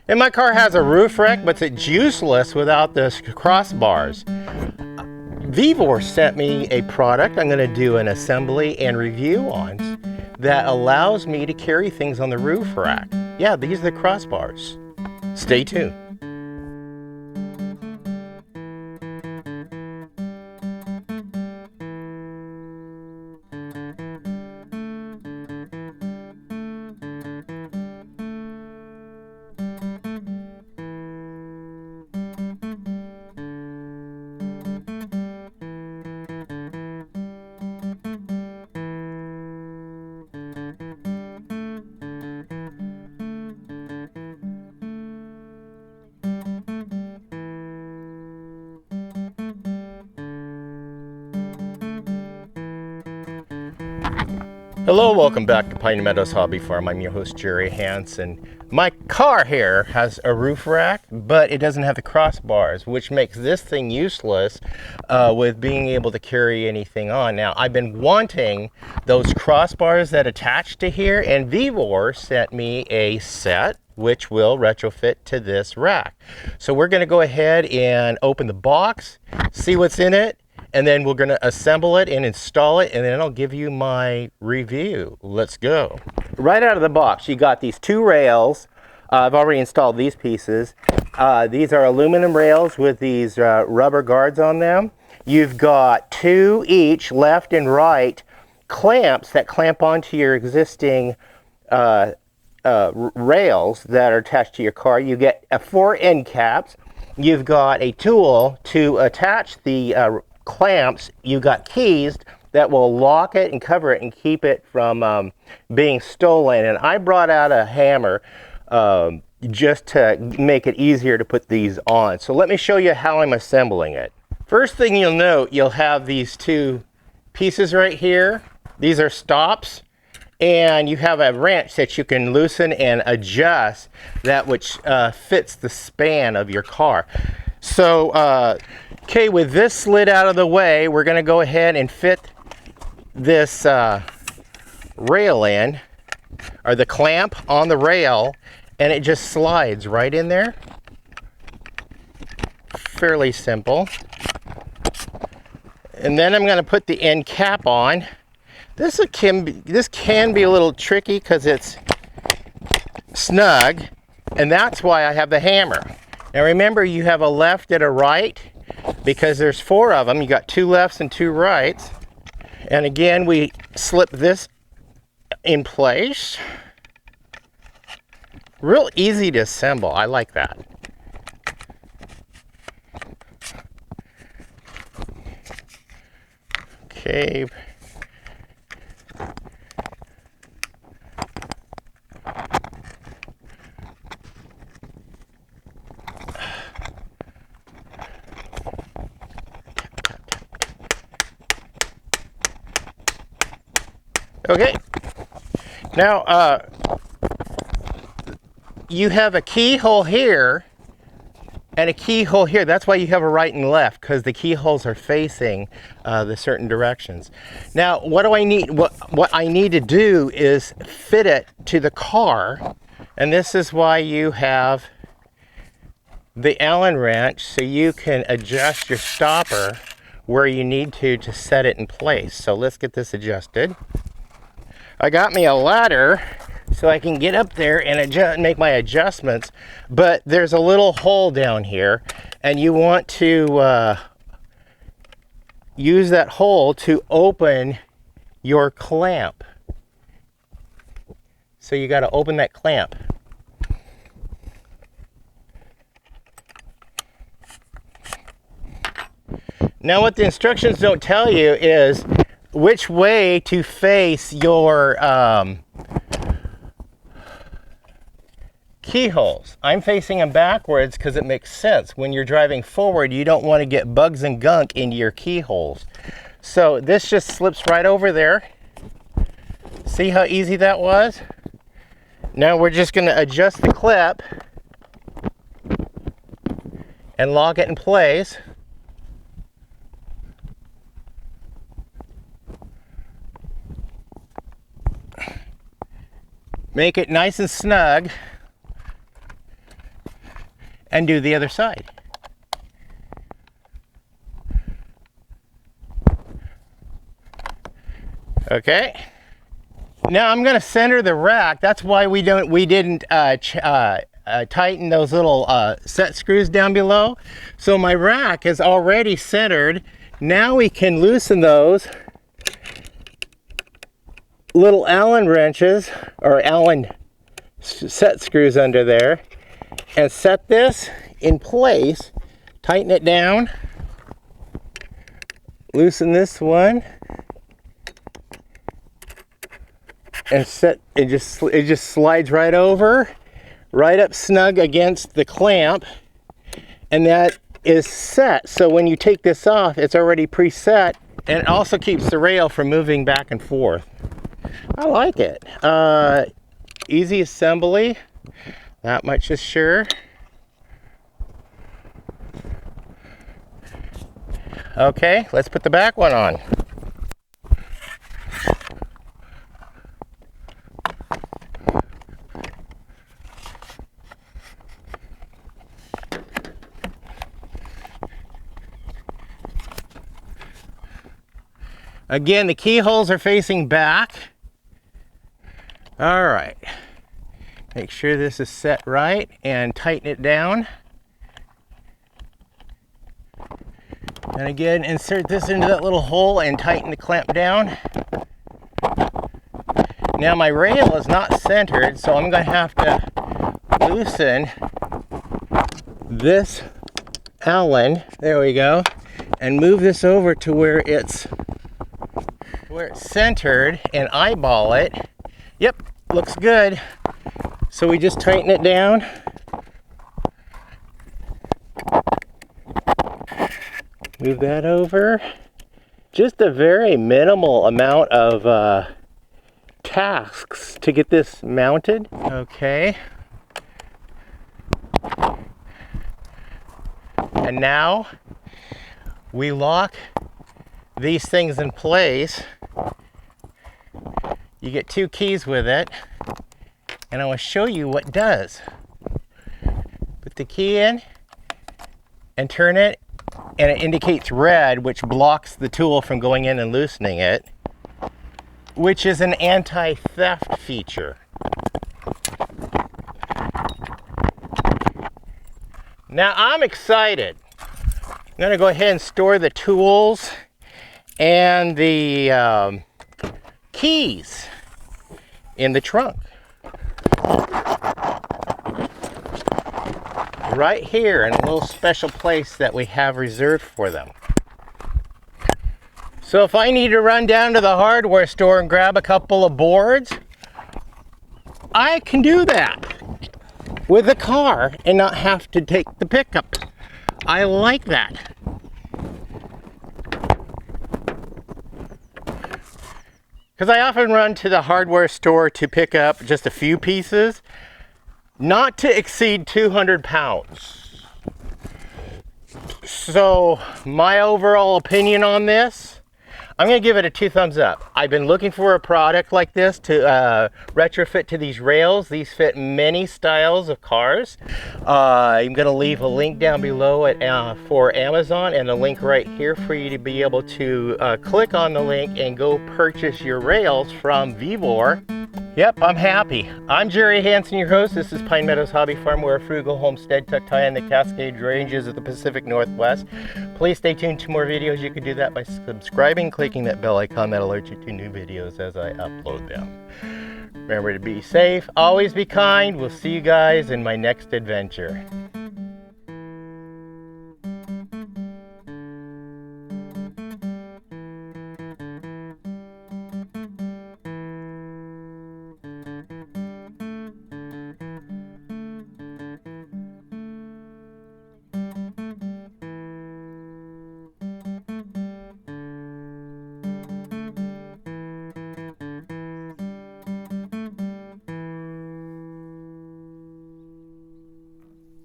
And my car has a roof rack, but it's useless without the crossbars. VEVOR sent me a product I'm going to do an assembly and review on that allows me to carry things on the roof rack. Yeah, these are the crossbars. Stay tuned. Hello, welcome back to Pine Meadows Hobby Farm. I'm your host, Jerry Hansen. My car here has a roof rack, but it doesn't have the crossbars, which makes this thing useless with being able to carry anything on. Now, I've been wanting those crossbars that attach to here, and VEVOR sent me a set which will retrofit to this rack. So we're going to go ahead and open the box, see what's in it, and then we're going to assemble it and install it, and then I'll give you my review. Let's go. Right out of the box, you got these two rails. I've already installed these pieces. These are aluminum rails with these rubber guards on them. You've got two each, left and right, clamps that clamp onto your existing rails that are attached to your car. You get 4 end caps. You've got a tool to attach the clamps. You got keys that will lock it and cover it and keep it from being stolen. And I brought out a hammer just to make it easier to put these on. So let me show you how I'm assembling it. First thing you'll note, you'll have these two pieces right here. These are stops, and you have a wrench that you can loosen and adjust that which fits the span of your car. So okay, with this slid out of the way, we're going to go ahead and fit this rail in, or the clamp on the rail, and it just slides right in there. Fairly simple. And then I'm going to put the end cap on. This can be a little tricky because it's snug, and that's why I have the hammer. Now remember, you have a left and a right, because there's 4 of them. You got 2 lefts and 2 rights. And again, we slip this in place. Real easy to assemble. I like that. Okay. Okay, now you have a keyhole here and a keyhole here. That's why you have a right and left, because the keyholes are facing the certain directions. Now, what do I need? What I need to do is fit it to the car, and this is why you have the Allen wrench, so you can adjust your stopper where you need to set it in place. So let's get this adjusted. I got me a ladder so I can get up there and make my adjustments, but there's a little hole down here, and you want to use that hole to open your clamp. So you got to open that clamp. Now what the instructions don't tell you is which way to face your keyholes. I'm facing them backwards because it makes sense. When you're driving forward, you don't want to get bugs and gunk into your keyholes. So this just slips right over there. See how easy that was? Now we're just going to adjust the clip and lock it in place. Make it nice and snug. and do the other side. Okay. Now I'm going to center the rack. That's why we didn't tighten those little set screws down below. So my rack is already centered. Now we can loosen those little Allen wrenches or Allen set screws under there and set this in place. Tighten it down. Loosen this one. And set it just slides right over, right up snug against the clamp, and that is set. So when you take this off, it's already preset, and it also keeps the rail from moving back and forth. I like it. Easy assembly, that much is sure. Okay, let's put the back one on. Again, the keyholes are facing back. All right. Make sure this is set right and tighten it down. And again, insert this into that little hole and tighten the clamp down. Now my rail is not centered, so I'm going to have to loosen this Allen. There we go. And move this over to where it's centered and eyeball it. Yep, looks good. So we just tighten it down. Move that over. Just a very minimal amount of tasks to get this mounted. Okay. And now we lock these things in place. You get 2 keys with it, and I will show you what it does. Put the key in and turn it, and it indicates red, which blocks the tool from going in and loosening it, which is an anti-theft feature. Now I'm excited. I'm going to go ahead and store the tools and the keys in the trunk. Right here in a little special place that we have reserved for them. So if I need to run down to the hardware store and grab a couple of boards, I can do that with the car and not have to take the pickup. I like that. Because I often run to the hardware store to pick up just a few pieces, not to exceed 200 pounds. So my overall opinion on this, I'm going to give it a 2 thumbs up. I've been looking for a product like this to retrofit to these rails. These fit many styles of cars. I'm going to leave a link down below for Amazon and a link right here for you to be able to click on the link and go purchase your rails from VEVOR. Yep, I'm happy. I'm Jerry Hansen, your host. This is Pine Meadows Hobby Farm. We're a frugal homestead tucked high in the Cascade Ranges of the Pacific Northwest. Please stay tuned to more videos. You can do that by subscribing, clicking that bell icon that alerts you to new videos as I upload them. Remember to be safe, always be kind. We'll see you guys in my next adventure.